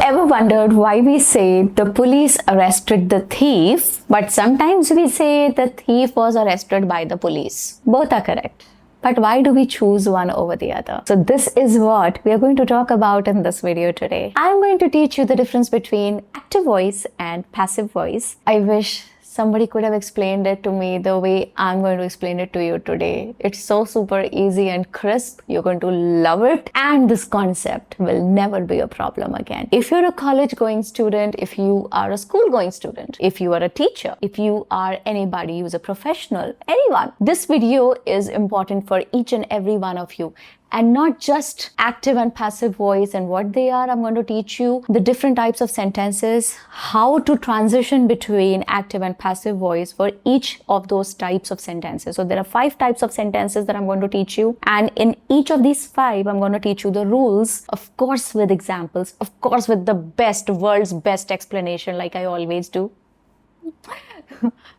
Ever wondered why we say the police arrested the thief, but sometimes we say the thief was arrested by the police? Both are correct. But why do we choose one over the other? So this is what we are going to talk about in this video today. I'm going to teach you the difference between active voice and passive voice. I wish somebody could have explained it to me the way I'm going to explain it to you today. It's so super easy and crisp. You're going to love it. And this concept will never be a problem again. If you're a college-going student, if you are a school-going student, if you are a teacher, if you are anybody who's a professional, anyone, this video is important for each and every one of you. And not just active and passive voice and what they are. I'm going to teach you the different types of sentences, how to transition between active and passive voice for each of those types of sentences. So there are 5 types of sentences that I'm going to teach you. And in each of these 5, I'm going to teach you the rules, of course with examples, of course with the world's best explanation like I always do.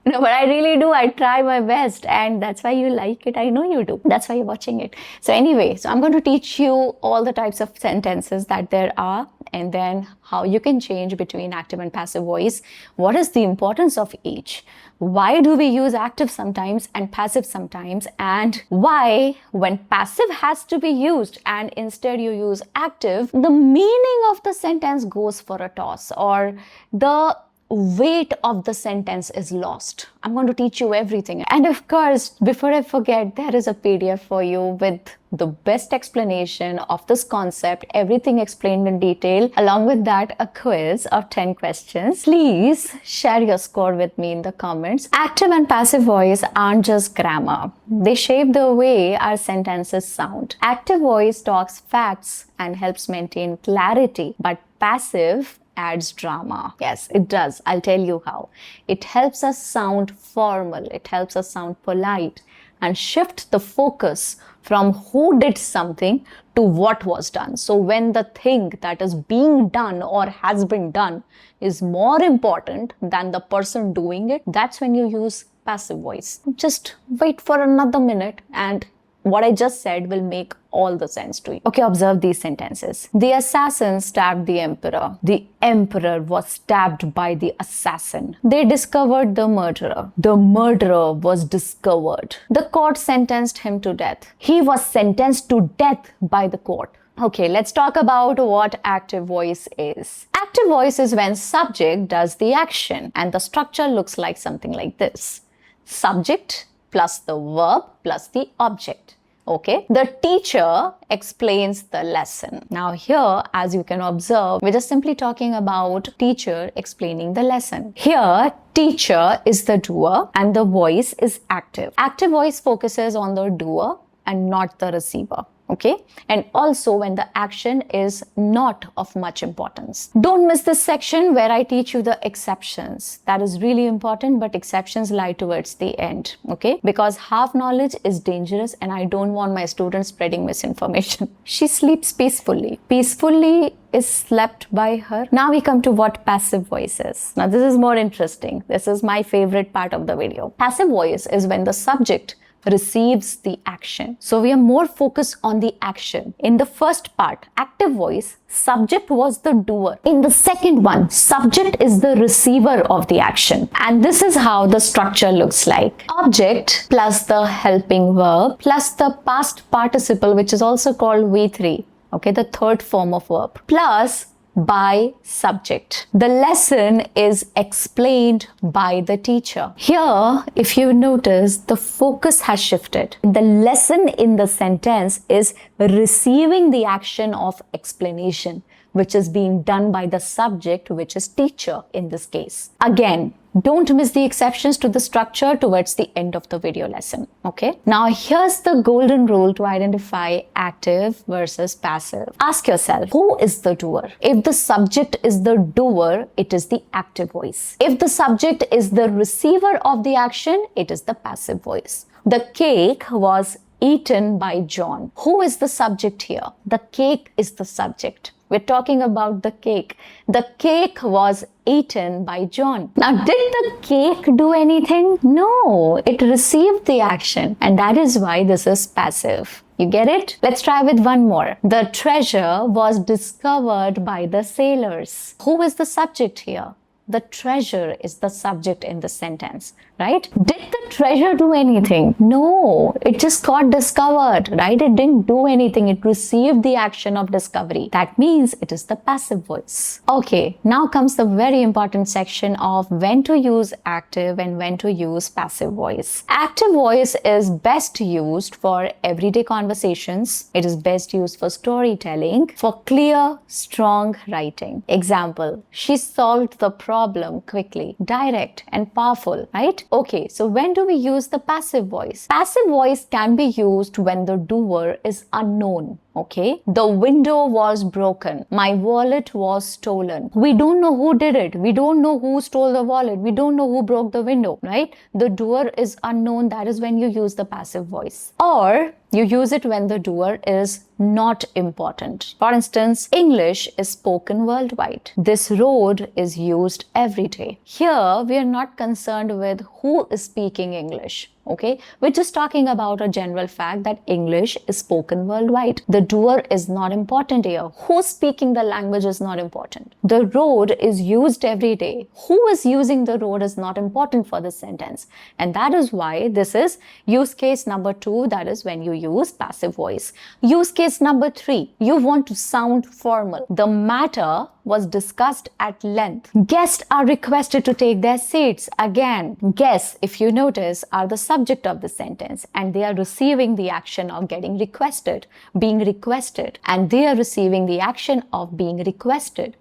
No, but I really do. I try my best, and that's why you like it. I know you do. That's why you're watching it. So anyway, so I'm going to teach you all the types of sentences that there are, and then how you can change between active and passive voice. What is the importance of each? Why do we use active sometimes and passive sometimes? And why, when passive has to be used and instead you use active, the meaning of the sentence goes for a toss, or the weight of the sentence is lost. I'm going to teach you everything. And of course, before I forget, there is a PDF for you with the best explanation of this concept, everything explained in detail. Along with that, a quiz of 10 questions. Please share your score with me in the comments. Active and passive voice aren't just grammar. They shape the way our sentences sound. Active voice talks facts and helps maintain clarity, but passive adds drama. Yes, it does. I'll tell you how. It helps us sound formal. It helps us sound polite and shift the focus from who did something to what was done. So when the thing that is being done or has been done is more important than the person doing it, that's when you use passive voice. Just wait for another minute and what I just said will make all the sense to you. Okay, observe these sentences. The assassin stabbed the emperor. The emperor was stabbed by the assassin. They discovered the murderer. The murderer was discovered. The court sentenced him to death. He was sentenced to death by the court. Okay, let's talk about what active voice is. Active voice is when subject does the action, and the structure looks like something like this. Subject plus the verb plus the object. Okay, the teacher explains the lesson. Now here, as you can observe, we're just simply talking about teacher explaining the lesson. Here, teacher is the doer and the voice is active. Active voice focuses on the doer and not the receiver. Okay, and also when the action is not of much importance. Don't miss this section where I teach you the exceptions. That is really important, but exceptions lie towards the end. Okay, because half knowledge is dangerous and I don't want my students spreading misinformation. She sleeps peacefully. Peacefully is slept by her. Now we come to what passive voice is. Now this is more interesting. This is my favorite part of the video. Passive voice is when the subject receives the action. So we are more focused on the action. In the first part, active voice, subject was the doer. In the second one, subject is the receiver of the action. And this is how the structure looks like. Object plus the helping verb plus the past participle, which is also called V3. Okay, the third form of verb, plus by subject. The lesson is explained by the teacher. Here, if you notice, the focus has shifted. The lesson in the sentence is receiving the action of explanation, which is being done by the subject, which is teacher in this case. Again, don't miss the exceptions to the structure towards the end of the video lesson. Okay. Now here's the golden rule to identify active versus passive. Ask yourself, who is the doer? If the subject is the doer, it is the active voice. If the subject is the receiver of the action, it is the passive voice. The cake was eaten by John. Who is the subject here? The cake is the subject. We're talking about the cake. The cake was eaten by John. Now, did the cake do anything? No, it received the action, and that is why this is passive. You get it? Let's try with one more. The treasure was discovered by the sailors. Who is the subject here? The treasure is the subject in the sentence, right? Did the treasure do anything? No, it just got discovered, right? It didn't do anything. It received the action of discovery. That means it is the passive voice. Okay, now comes the very important section of when to use active and when to use passive voice. Active voice is best used for everyday conversations. It is best used for storytelling, for clear, strong writing. Example, she solved the problem quickly, direct and powerful, right? Okay, so when do we use the passive voice? Passive voice can be used when the doer is unknown. Okay, the window was broken. My wallet was stolen. We don't know who did it. We don't know who stole the wallet. We don't know who broke the window, right? The doer is unknown. That is when you use the passive voice. Or you use it when the doer is not important. For instance, English is spoken worldwide. This road is used every day. Here, we are not concerned with who is speaking English. Okay, we're just talking about a general fact that English is spoken worldwide. The doer is not important here. Who's speaking the language is not important. The road is used every day. Who is using the road is not important for this sentence. And that is why this is use case number 2. That is when you use passive voice. Use case number 3. You want to sound formal. The matter was discussed at length. Guests are requested to take their seats. Again, guests, if you notice, are the subject of the sentence and they are receiving the action of getting requested, being requested, and they are receiving the action of being requested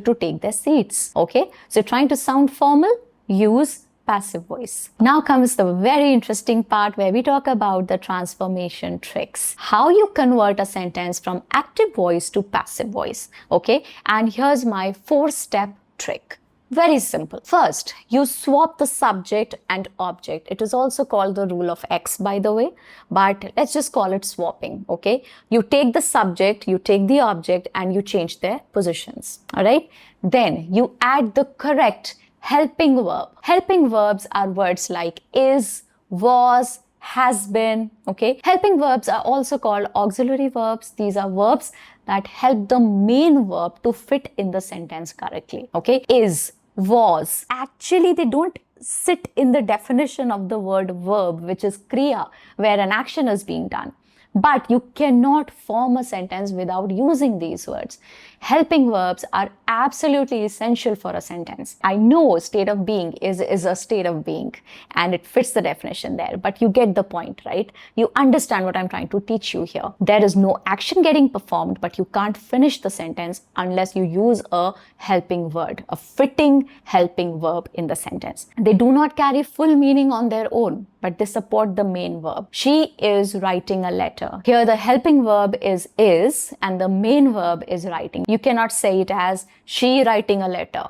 to take their seats. Okay, so trying to sound formal, use passive voice. Now comes the very interesting part where we talk about the transformation tricks. How you convert a sentence from active voice to passive voice. Okay, and here's my 4-step trick. Very simple. First, you swap the subject and object. It is also called the rule of X, by the way, but let's just call it swapping. Okay, you take the subject, you take the object, and you change their positions. All right, then you add the correct helping verb. Helping verbs are words like is, was, has been. Okay, helping verbs are also called auxiliary verbs. These are verbs that help the main verb to fit in the sentence correctly. Okay, is, was. Actually, they don't sit in the definition of the word verb, which is kriya, where an action is being done. But you cannot form a sentence without using these words. Helping verbs are absolutely essential for a sentence. I know state of being is a state of being and it fits the definition there, but you get the point, right? You understand what I'm trying to teach you here. There is no action getting performed, but you can't finish the sentence unless you use a helping word, a fitting helping verb in the sentence. They do not carry full meaning on their own, but they support the main verb. She is writing a letter. Here the helping verb is and the main verb is writing. You cannot say it as she writing a letter.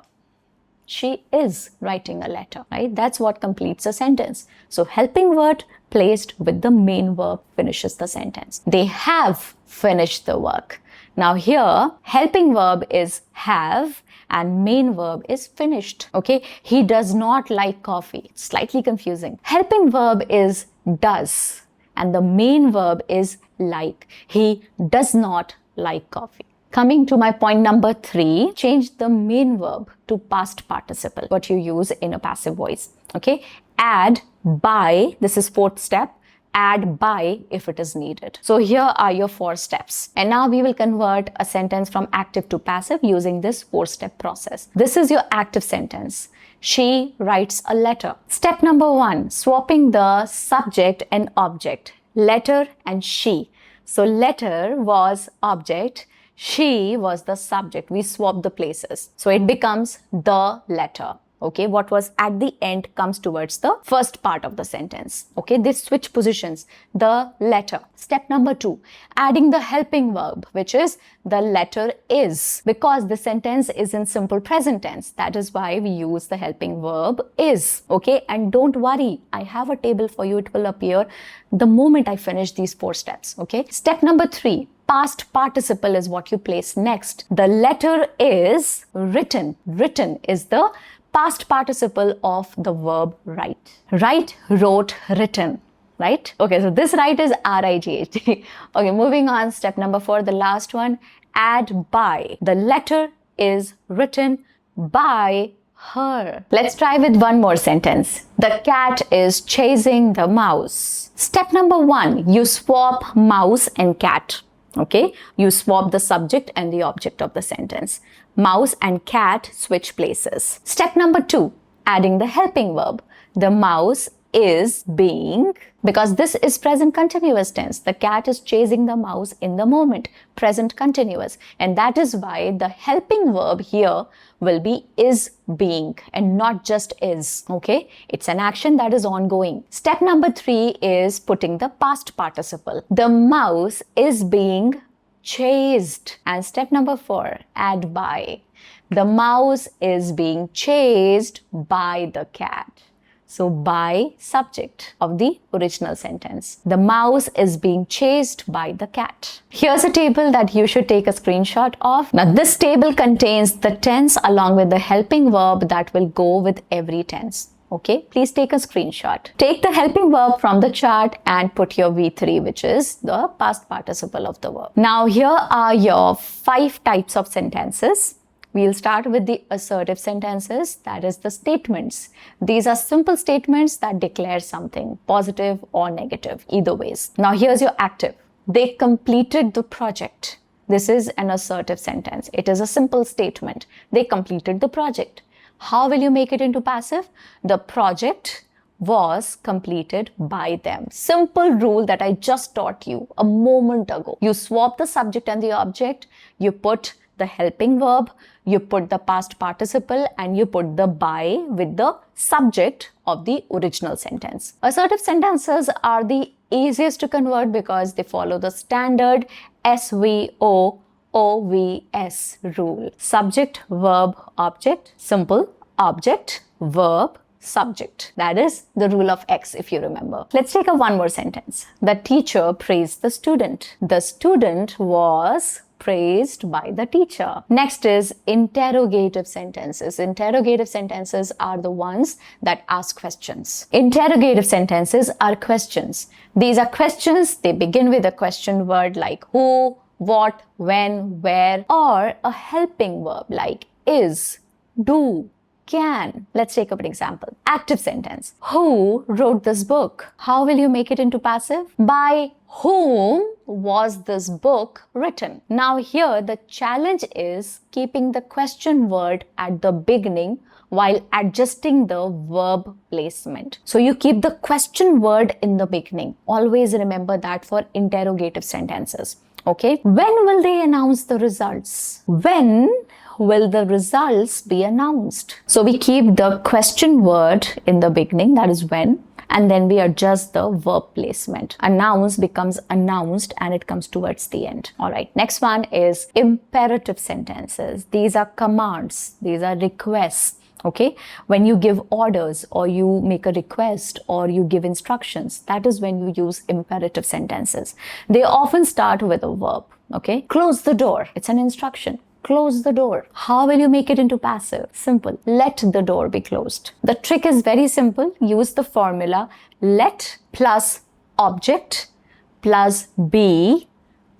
She is writing a letter, right? That's what completes a sentence. So helping word placed with the main verb finishes the sentence. They have finished the work. Now here, helping verb is have and main verb is finished. Okay, he does not like coffee. It's slightly confusing. Helping verb is does and the main verb is like. He does not like coffee. Coming to my point number 3, change the main verb to past participle, what you use in a passive voice. Okay, add by, this is 4th step. Add by if it is needed. So here are your 4 steps. And now we will convert a sentence from active to passive using this 4-step process. This is your active sentence. She writes a letter. Step number 1, swapping the subject and object. Letter and she. So letter was object. She was the subject. We swapped the places. So it becomes the letter. Okay, what was at the end comes towards the first part of the sentence. Okay, they switch positions. The letter. Step number 2, adding the helping verb, which is the letter is. Because the sentence is in simple present tense. That is why we use the helping verb is. Okay, and don't worry, I have a table for you. It will appear the moment I finish these 4 steps. Okay, step number 3. past participle is what you place next. The letter is written. Written is the past participle of the verb write. Write, wrote, written. Right? Okay, so this write is R-I-G-H-T. Okay, moving on. Step number 4, the last one. Add by. The letter is written by her. Let's try with one more sentence. The cat is chasing the mouse. Step number 1, you swap mouse and cat. Okay, you swap the subject and the object of the sentence. Mouse and cat switch places. Step number 2, adding the helping verb. The mouse is being, because this is present continuous tense. The cat is chasing the mouse in the moment, present continuous. And that is why the helping verb here will be is being and not just is. Okay, it's an action that is ongoing. Step number 3 is putting the past participle. The mouse is being chased. And step number 4, add by. The mouse is being chased by the cat. So by subject of the original sentence. The mouse is being chased by the cat. Here's a table that you should take a screenshot of. Now this table contains the tense along with the helping verb that will go with every tense. Okay, please take a screenshot. Take the helping verb from the chart and put your V3, which is the past participle of the verb. Now here are your 5 types of sentences. We'll start with the assertive sentences, that is the statements. These are simple statements that declare something, positive or negative, either ways. Now here's your active. They completed the project. This is an assertive sentence. It is a simple statement. They completed the project. How will you make it into passive? The project was completed by them. Simple rule that I just taught you a moment ago. You swap the subject and the object, you put the helping verb, you put the past participle, and you put the by with the subject of the original sentence. Assertive sentences are the easiest to convert because they follow the standard SVO OVS rule. Subject, verb, object, simple, object, verb, subject. That is the rule of X, if you remember. Let's take one more sentence. The teacher praised the student. The student was praised by the teacher. Next is interrogative sentences. Interrogative sentences are the ones that ask questions. Interrogative sentences are questions. These are questions. They begin with a question word like who, what, when, where, or a helping verb like is, do, can. Let's take up an example. Active sentence. Who wrote this book? How will you make it into passive? By whom was this book written? Now here the challenge is keeping the question word at the beginning while adjusting the verb placement. So you keep the question word in the beginning. Always remember that for interrogative sentences. Okay. When will they announce the results? When will the results be announced? So we keep the question word in the beginning, that is when, and then we adjust the verb placement. Announce becomes announced and it comes towards the end. All right, next one is imperative sentences. These are commands, these are requests. Okay, when you give orders or you make a request or you give instructions, that is when you use imperative sentences. They often start with a verb. Okay, close the door, it's an instruction. Close the door. How will you make it into passive? Simple. Let the door be closed. The trick is very simple. Use the formula let plus object plus be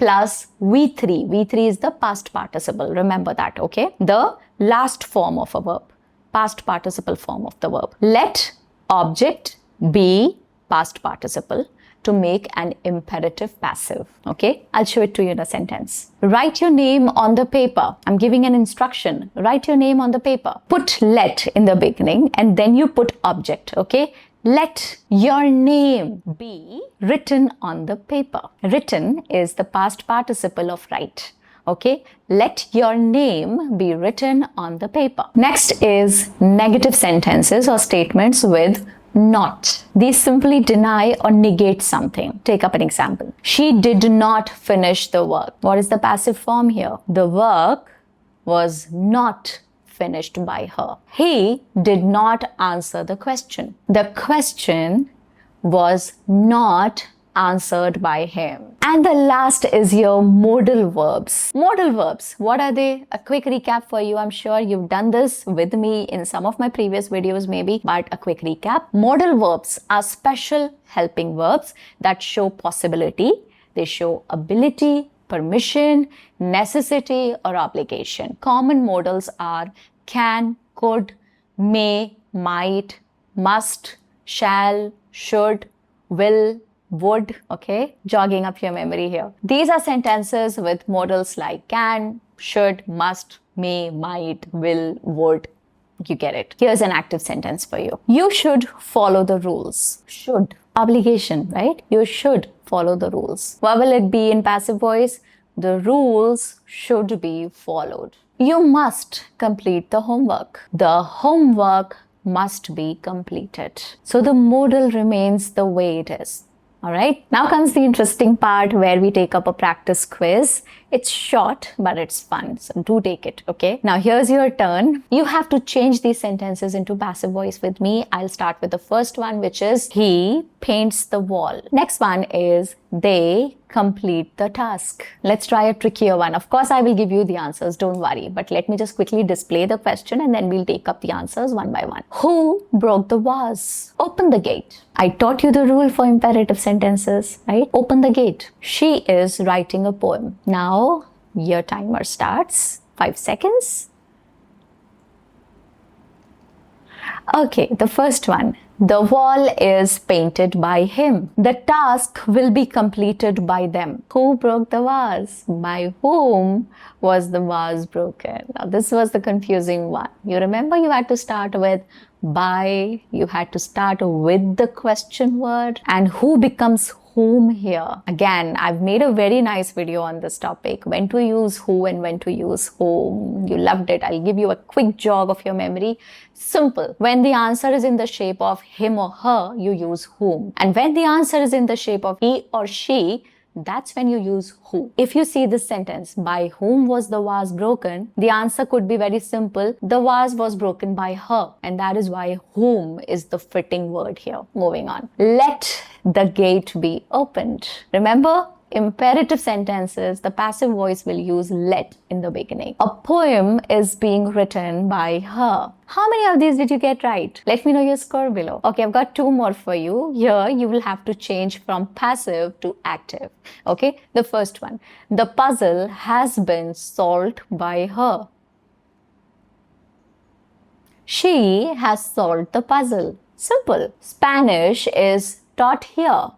plus V3. V3 is the past participle. Remember that, okay? The last form of a verb. Past participle form of the verb. Let object be past participle to make an imperative passive. Okay, I'll show it to you in a sentence. Write your name on the paper. I'm giving an instruction. Write your name on the paper. Put let in the beginning and then you put object. Okay, let your name be written on the paper. Written is the past participle of write. Okay, let your name be written on the paper. Next is negative sentences or statements with not. These simply deny or negate something. Take up an example. She did not finish the work. What is the passive form here? The work was not finished by her. He did not answer the question. The question was not answered by him. And the last is your modal verbs. Modal verbs, what are they? A quick recap for you. I'm sure you've done this with me in some of my previous videos maybe, but a quick recap. Modal verbs are special helping verbs that show possibility. They show ability, permission, necessity, or obligation. Common modals are can, could, may, might, must, shall, should, will, would, okay? Jogging up your memory here. These are sentences with modals like can, should, must, may, might, will, would. You get it. Here's an active sentence for you. You should follow the rules. Should. Obligation, right? You should follow the rules. What will it be in passive voice? The rules should be followed. You must complete the homework. The homework must be completed. So the modal remains the way it is. All right. Now comes the interesting part where we take up a practice quiz. It's short, but it's fun. So do take it. Okay. Now here's your turn. You have to change these sentences into passive voice with me. I'll start with the first one, which is he paints the wall. Next one is they complete the task. Let's try a trickier one. Of course, I will give you the answers. Don't worry. But let me just quickly display the question and then we'll take up the answers one by one. Who broke the vase? Open the gate. I taught you the rule for imperative sentences, right? Open the gate. She is writing a poem. Now, your timer starts. 5 seconds. Okay, the first one. The wall is painted by him. The task will be completed by them. Who broke the vase? By whom was the vase broken? Now, this was the confusing one. You remember you had to start with by, you had to start with the question word, and who becomes whom here. Again, I've made a very nice video on this topic, when to use who and when to use whom. You loved it. I'll give you a quick jog of your memory. Simple. When the answer is in the shape of him or her, you use whom. And when the answer is in the shape of he or she, that's when you use who. If you see this sentence, by whom was the vase broken? The answer could be very simple. The vase was broken by her. And that is why whom is the fitting word here. Moving on. Let the gate be opened. Remember, imperative sentences, the passive voice will use let in the beginning. A poem is being written by her. How many of these did you get right? Let me know your score below. Okay, I've got 2 more for you. Here, you will have to change from passive to active. Okay, the first one. The puzzle has been solved by her. She has solved the puzzle. Simple. Spanish is taught here.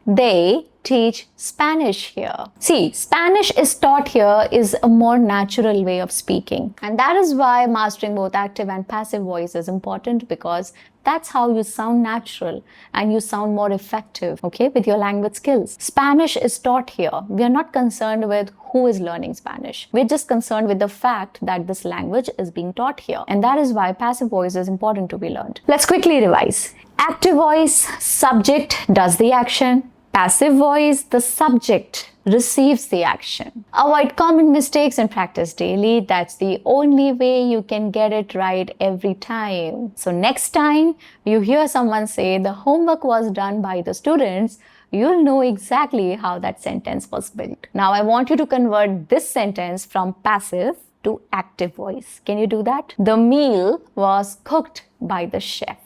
They teach Spanish here. See, Spanish is taught here is a more natural way of speaking. And that is why mastering both active and passive voice is important, because that's how you sound natural and you sound more effective, okay, with your language skills. Spanish is taught here. We are not concerned with who is learning Spanish. We're just concerned with the fact that this language is being taught here. And that is why passive voice is important to be learned. Let's quickly revise. Active voice, subject does the action. Passive voice, the subject receives the action. Avoid common mistakes and practice daily. That's the only way you can get it right every time. So next time you hear someone say the homework was done by the students, you'll know exactly how that sentence was built. Now I want you to convert this sentence from passive to active voice. Can you do that? The meal was cooked by the chef.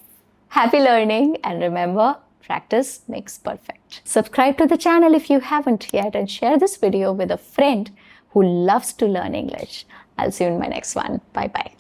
Happy learning, and remember, practice makes perfect. Subscribe to the channel if you haven't yet, and share this video with a friend who loves to learn English. I'll see you in my next one. Bye-bye.